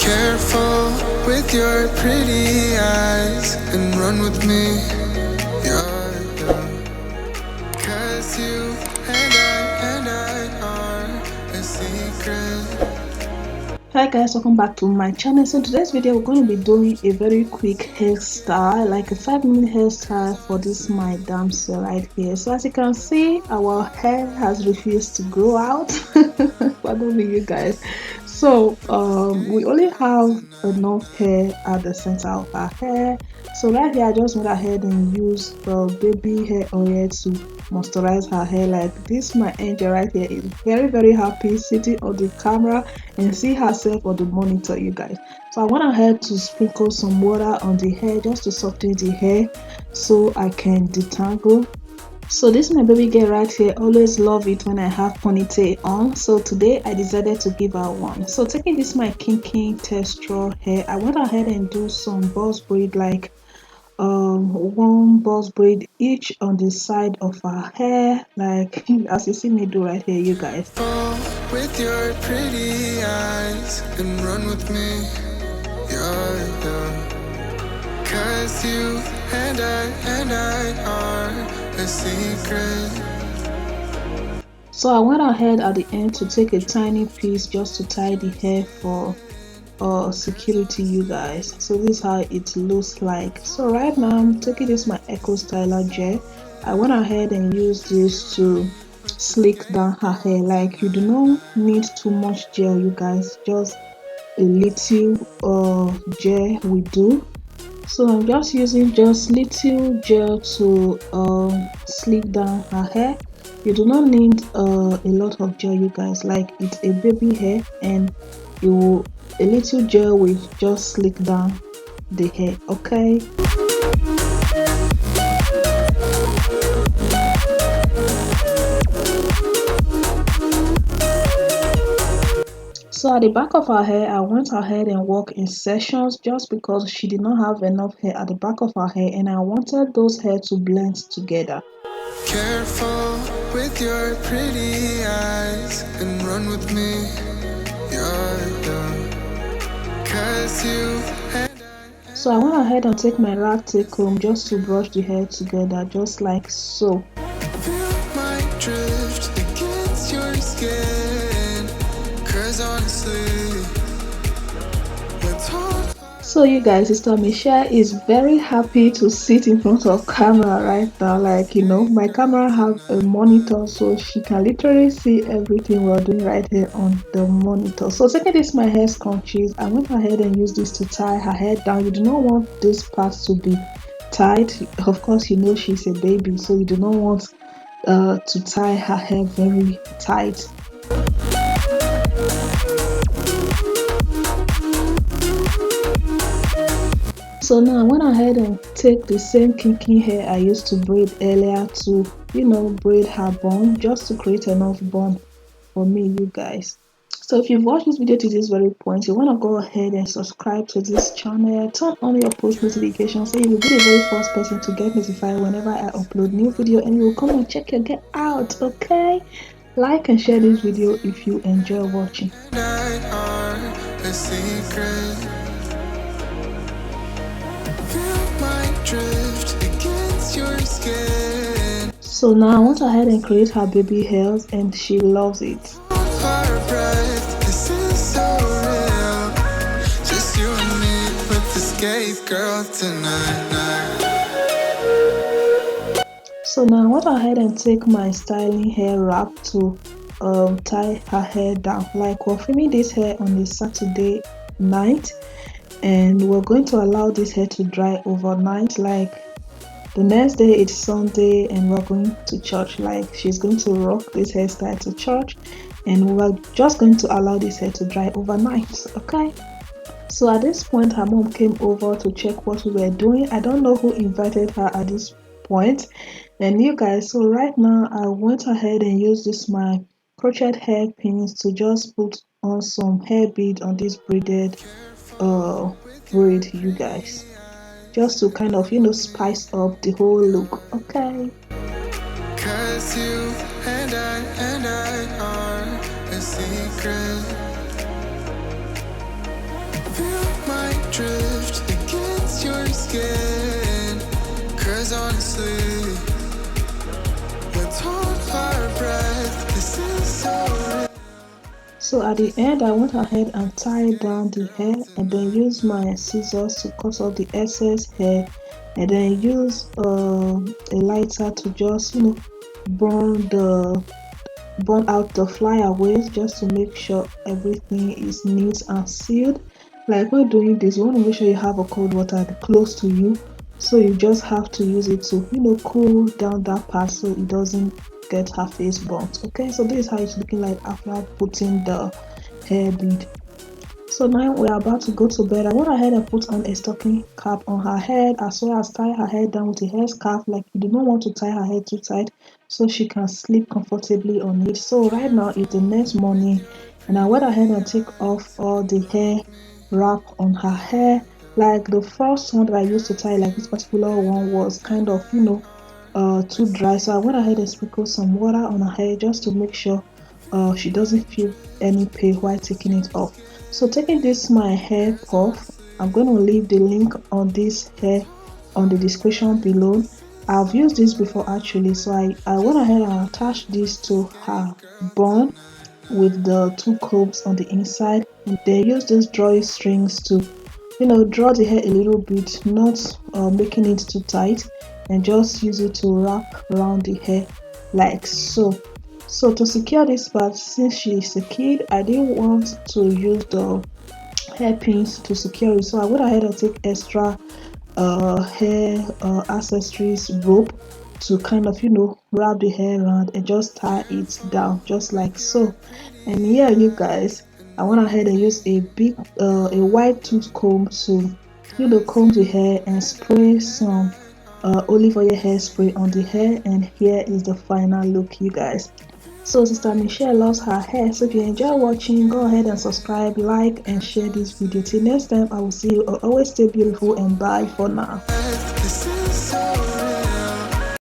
Careful with your pretty eyes and run with me. Yeah, cause you and I are a secret. Hi guys, welcome back to my channel. So in today's video we're going to be doing a very quick hairstyle, like a 5-minute hairstyle for this my damsel right here. So as you can see, our hair has refused to grow out. Pardon me you guys. So we only have enough hair at the center of our hair. So right here I just went ahead and used the baby hair oil to moisturize her hair. Like this, my angel right here is very happy sitting on the camera and see herself on the monitor, you guys. So I went ahead to sprinkle some water on the hair just to soften the hair so I can detangle. So this is my baby girl right here. Always love it when I have ponytail on. So today I decided to give her one. So taking this my kinky texture hair, I went ahead and do some boss braid, like one boss braid each on the side of her hair, like as you see me do right here, you guys. With your pretty eyes and run with me. Yeah. Cause you and I are a secret. So I went ahead at the end to take a tiny piece just to tie the hair for security, you guys. So this is how it looks like. So right now I'm taking this my echo styler gel. I went ahead and used this to slick down her hair. Like you do not need too much gel, you guys, just a little gel will do. So I'm just using just little gel to slick down her hair. You do not need a lot of gel, you guys. Like it's a baby hair, and a little gel will just slick down the hair. Okay. So at the back of her hair, I went ahead and worked in sections just because she did not have enough hair at the back of her hair, and I wanted those hair to blend together. Careful with your pretty eyes and run with me. Yeah. Cause you So I went ahead and take my lactic comb just to brush the hair together, just like so. feel my drift against your skin. Cause honestly, let's hold. So you guys, Sister Michelle is very happy to sit in front of camera right now. Like, you know, my camera have a monitor, so she can literally see everything we're doing right here on the monitor. So taking this my hair scrunchies, I went ahead and used this to tie her hair down. You do not want this part to be tied. Of course, you know she's a baby, so you do not want to tie her hair very tight. So now I went ahead and take the same kinky hair I used to braid earlier to, you know, braid her bun just to create enough bun for me, you guys. So if you've watched this video to this very point, you want to go ahead and subscribe to this channel, turn on your post notifications so you will be the very first person to get notified whenever I upload new video, and you will come and check your get out. Okay, like and share this video if you enjoy watching. I are a secret. Feel my drift against your skin. So now I went ahead and create her baby hairs, and she loves it. Our breath, this is so real. Just you and me with the escape girl tonight. So now I went ahead and take my styling hair wrap to tie her hair down. Like we're filming this hair on a Saturday night, and we're going to allow this hair to dry overnight. Like the next day it's Sunday and we're going to church. Like she's going to rock this hairstyle to church, and we're just going to allow this hair to dry overnight. Okay. So at this point her mom came over to check what we were doing. I don't know who invited her at this point. And you guys, so right now I went ahead and used this my crochet hair pins to just put on some hair bead on this braided braid, you guys, just to kind of, you know, spice up the whole look. Okay. Cause you and I are a secret. breath. This is so real. So at the end, I went ahead and tied down the hair and then used my scissors to cut off the excess hair, and then use a lighter to just burn out the flyaways, just to make sure everything is neat and sealed. Like when doing this, you want to make sure you have a cold water close to you, so you just have to use it to cool down that part so it doesn't get her face burnt. Okay, so this is how it's looking like after putting the hair bead. So now we're about to go to bed. I went ahead and put on a stocking cap on her head, as well as tie her hair down with a hair scarf. Like, you do not want to tie her hair too tight so she can sleep comfortably on it. So right now it's the next morning, and I went ahead and take off all the hair wrap on her hair. Like the first one that I used to tie, like this particular one, was kind of too dry, so I went ahead and sprinkled some water on her hair just to make sure she doesn't feel any pain while taking it off. So taking this my hair puff, I'm going to leave the link on this hair on the description below. I've used this before actually, so I went ahead and attached this to her bun with the two combs on the inside, and they use these drawing strings to draw the hair a little bit, not making it too tight, and just use it to wrap around the hair like so. So to secure this part, since she is a kid, I didn't want to use the hairpins to secure it, so I went ahead and take extra hair accessories rope to kind of wrap the hair around and just tie it down just like so. And here, you guys, I went ahead and used a white tooth comb to comb the hair and spray some olive oil hairspray on the hair, and here is the final look, you guys. So Sister Michelle loves her hair, so if you enjoy watching, go ahead and subscribe, like, and share this video. Till next time, I will see you. Always stay beautiful, and bye for now. This